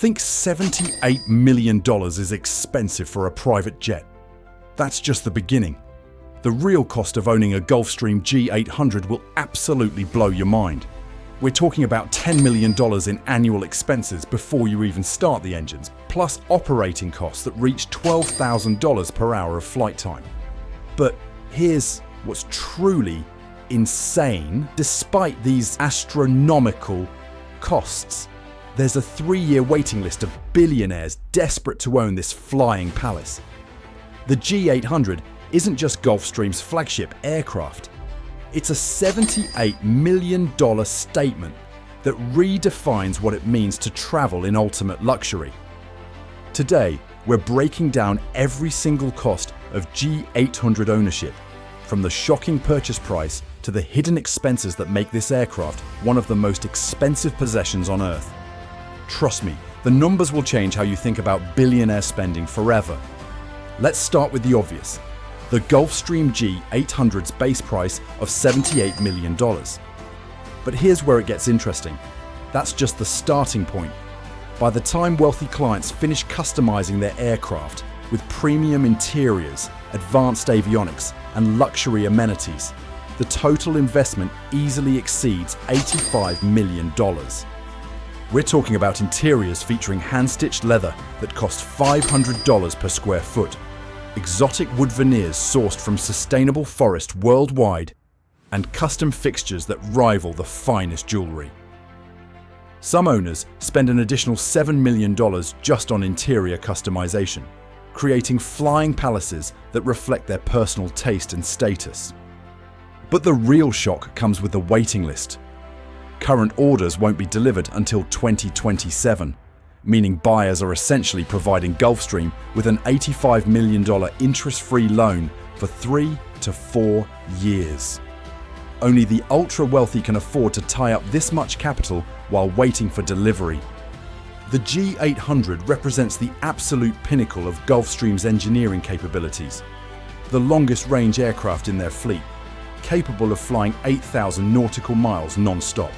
Think $78 million is expensive for a private jet. That's just the beginning. The real cost of owning a Gulfstream G800 will absolutely blow your mind. We're talking about $10 million in annual expenses before you even start the engines, plus operating costs that reach $12,000 per hour of flight time. But here's what's truly insane. Despite these astronomical costs, there's a 3-year waiting list of billionaires desperate to own this flying palace. The G800 isn't just Gulfstream's flagship aircraft. It's a $78 million statement that redefines what it means to travel in ultimate luxury. Today, we're breaking down every single cost of G800 ownership, from the shocking purchase price to the hidden expenses that make this aircraft one of the most expensive possessions on Earth. Trust me, the numbers will change how you think about billionaire spending forever. Let's start with the obvious. The Gulfstream G800's base price of $78 million. But here's where it gets interesting. That's just the starting point. By the time wealthy clients finish customizing their aircraft with premium interiors, advanced avionics, and luxury amenities, the total investment easily exceeds $85 million. We're talking about interiors featuring hand-stitched leather that cost $500 per square foot, exotic wood veneers sourced from sustainable forest worldwide, and custom fixtures that rival the finest jewelry. Some owners spend an additional $7 million just on interior customization, creating flying palaces that reflect their personal taste and status. But the real shock comes with the waiting list. Current orders won't be delivered until 2027, meaning buyers are essentially providing Gulfstream with an $85 million interest-free loan for 3 to 4 years. Only the ultra-wealthy can afford to tie up this much capital while waiting for delivery. The G800 represents the absolute pinnacle of Gulfstream's engineering capabilities, the longest-range aircraft in their fleet, capable of flying 8,000 nautical miles non-stop.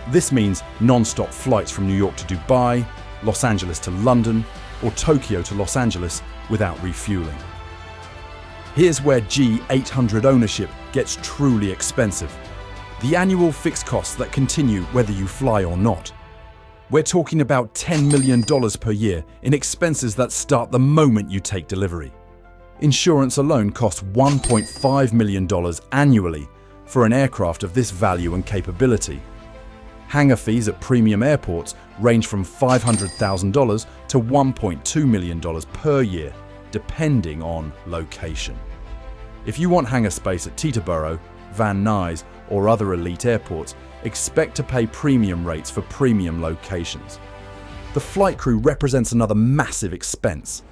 This means non-stop flights from New York to Dubai, Los Angeles to London, or Tokyo to Los Angeles without refueling. Here's where G800 ownership gets truly expensive. The annual fixed costs that continue whether you fly or not. We're talking about $10 million per year in expenses that start the moment you take delivery. Insurance alone costs $1.5 million annually for an aircraft of this value and capability. Hangar fees at premium airports range from $500,000 to $1.2 million per year, depending on location. If you want hangar space at Teterboro, Van Nuys, or other elite airports, expect to pay premium rates for premium locations. The flight crew represents another massive expense.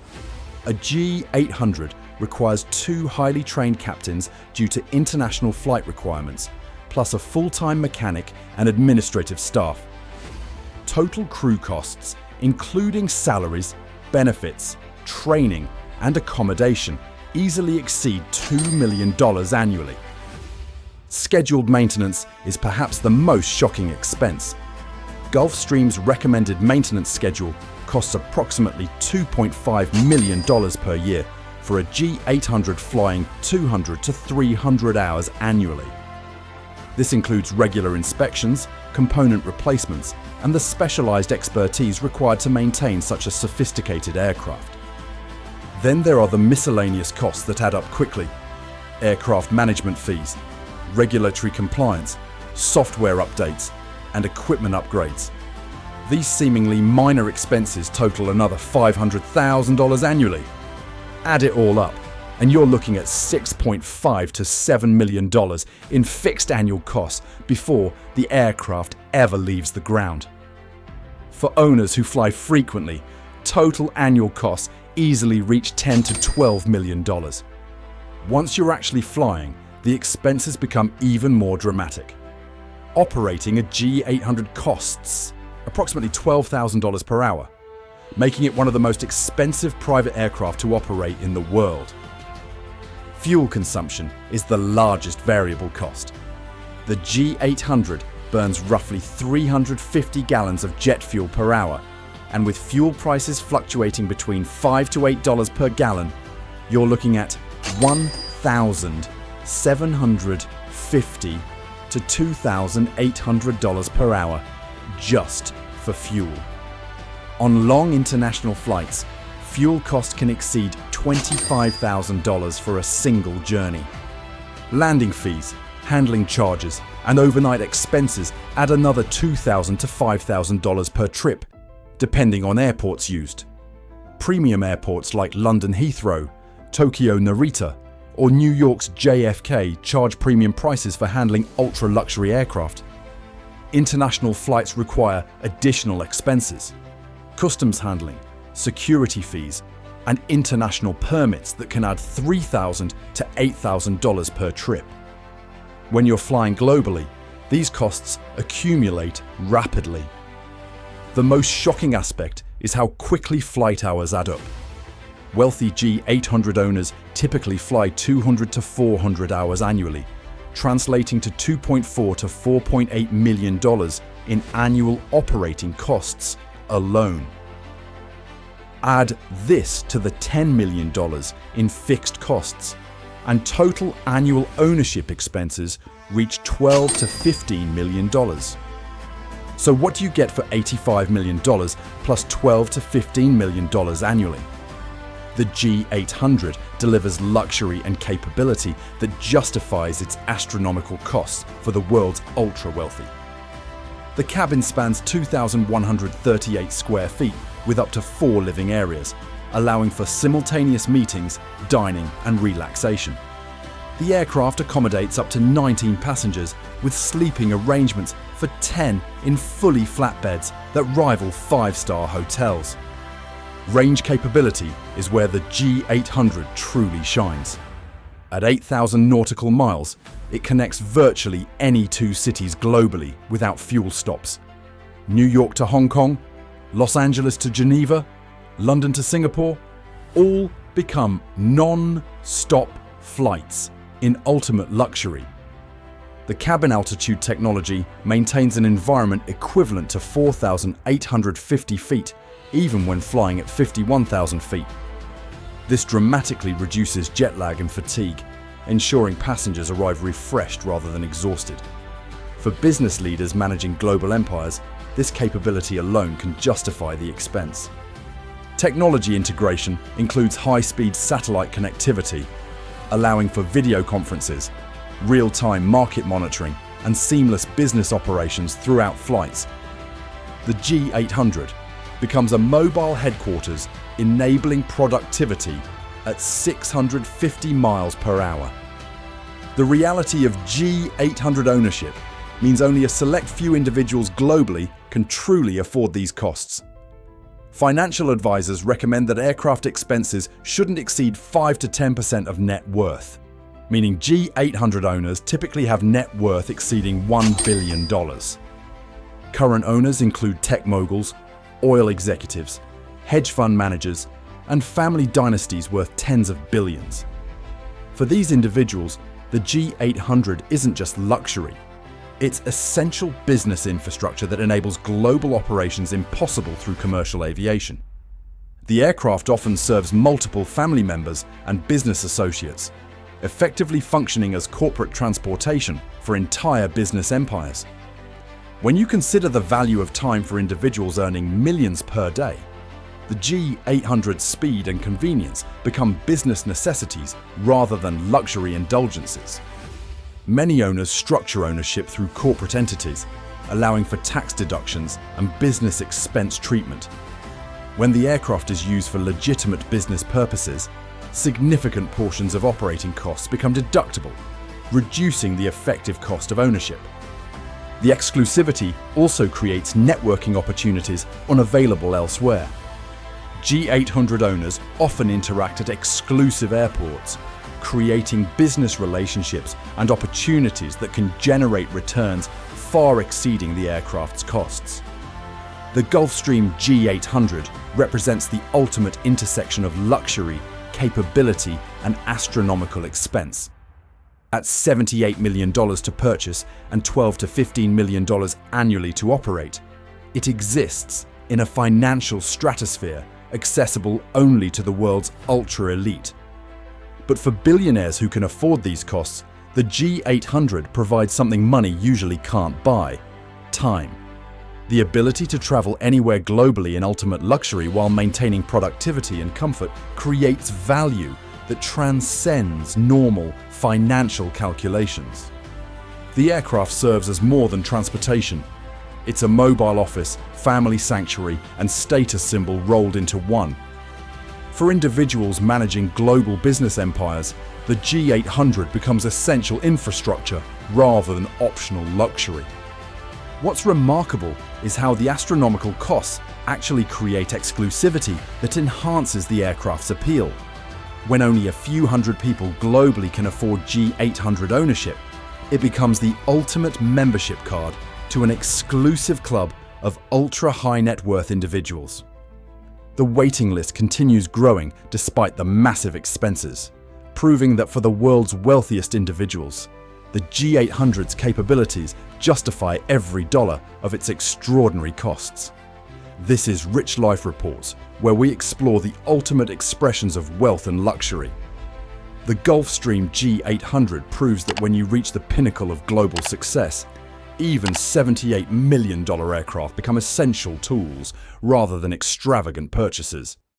A G800 requires 2 highly trained captains due to international flight requirements, plus a full-time mechanic and administrative staff. Total crew costs, including salaries, benefits, training, and accommodation, easily exceed $2 million annually. Scheduled maintenance is perhaps the most shocking expense. Gulfstream's recommended maintenance schedule costs approximately $2.5 million per year for a G800 flying 200 to 300 hours annually. This includes regular inspections, component replacements, and the specialized expertise required to maintain such a sophisticated aircraft. Then there are the miscellaneous costs that add up quickly: aircraft management fees, regulatory compliance, software updates, and equipment upgrades. These seemingly minor expenses total another $500,000 annually. Add it all up, and you're looking at $6.5 to $7 million in fixed annual costs before the aircraft ever leaves the ground. For owners who fly frequently, total annual costs easily reach $10 to $12 million. Once you're actually flying, the expenses become even more dramatic. Operating a G800 costs approximately $12,000 per hour, making it one of the most expensive private aircraft to operate in the world. Fuel consumption is the largest variable cost. The G800 burns roughly 350 gallons of jet fuel per hour, and with fuel prices fluctuating between $5 to $8 per gallon, you're looking at $1,750 to $2,800 per hour just for fuel. On long international flights, fuel cost can exceed $25,000 for a single journey. Landing fees, handling charges, and overnight expenses add another $2,000 to $5,000 per trip, depending on airports used. Premium airports like London Heathrow, Tokyo Narita, or New York's JFK charge premium prices for handling ultra-luxury aircraft. International flights require additional expenses, customs handling, security fees, and international permits that can add $3,000 to $8,000 per trip. When you're flying globally, these costs accumulate rapidly. The most shocking aspect is how quickly flight hours add up. Wealthy G800 owners typically fly 200 to 400 hours annually, translating to $2.4 to $4.8 million in annual operating costs alone. Add this to the $10 million in fixed costs, and total annual ownership expenses reach $12 to $15 million. So what do you get for $85 million plus $12 to $15 million annually? The G800 delivers luxury and capability that justifies its astronomical costs for the world's ultra-wealthy. The cabin spans 2,138 square feet with up to 4 living areas, allowing for simultaneous meetings, dining, and relaxation. The aircraft accommodates up to 19 passengers with sleeping arrangements for 10 in fully flat beds that rival 5-star hotels. Range capability is where the G800 truly shines. At 8,000 nautical miles, it connects virtually any 2 cities globally without fuel stops. New York to Hong Kong, Los Angeles to Geneva, London to Singapore, all become non-stop flights in ultimate luxury. The cabin altitude technology maintains an environment equivalent to 4,850 feet, even when flying at 51,000 feet. This dramatically reduces jet lag and fatigue, ensuring passengers arrive refreshed rather than exhausted. For business leaders managing global empires, this capability alone can justify the expense. Technology integration includes high-speed satellite connectivity, allowing for video conferences, real-time market monitoring, and seamless business operations throughout flights. The G800 becomes a mobile headquarters enabling productivity at 650 miles per hour. The reality of G800 ownership means only a select few individuals globally can truly afford these costs. Financial advisors recommend that aircraft expenses shouldn't exceed 5 to 10% of net worth, meaning G800 owners typically have net worth exceeding $1 billion. Current owners include tech moguls, oil executives, hedge fund managers, and family dynasties worth tens of billions. For these individuals, the G800 isn't just luxury. It's essential business infrastructure that enables global operations impossible through commercial aviation. The aircraft often serves multiple family members and business associates, effectively functioning as corporate transportation for entire business empires. When you consider the value of time for individuals earning millions per day, the G800's speed and convenience become business necessities rather than luxury indulgences. Many owners structure ownership through corporate entities, allowing for tax deductions and business expense treatment. When the aircraft is used for legitimate business purposes, significant portions of operating costs become deductible, reducing the effective cost of ownership. The exclusivity also creates networking opportunities unavailable elsewhere. G800 owners often interact at exclusive airports, creating business relationships and opportunities that can generate returns far exceeding the aircraft's costs. The Gulfstream G800 represents the ultimate intersection of luxury, capability, and astronomical expense. At $78 million to purchase and $12 to $15 million annually to operate, it exists in a financial stratosphere accessible only to the world's ultra-elite. But for billionaires who can afford these costs, the G800 provides something money usually can't buy: time. The ability to travel anywhere globally in ultimate luxury while maintaining productivity and comfort creates value that transcends normal financial calculations. The aircraft serves as more than transportation. It's a mobile office, family sanctuary, and status symbol rolled into one. For individuals managing global business empires, the G800 becomes essential infrastructure rather than optional luxury. What's remarkable is how the astronomical costs actually create exclusivity that enhances the aircraft's appeal. When only a few hundred people globally can afford G800 ownership, it becomes the ultimate membership card to an exclusive club of ultra-high net worth individuals. The waiting list continues growing despite the massive expenses, proving that for the world's wealthiest individuals, the G800's capabilities justify every dollar of its extraordinary costs. This is Rich Life Reports, where we explore the ultimate expressions of wealth and luxury. The Gulfstream G800 proves that when you reach the pinnacle of global success, even $78 million aircraft become essential tools rather than extravagant purchases.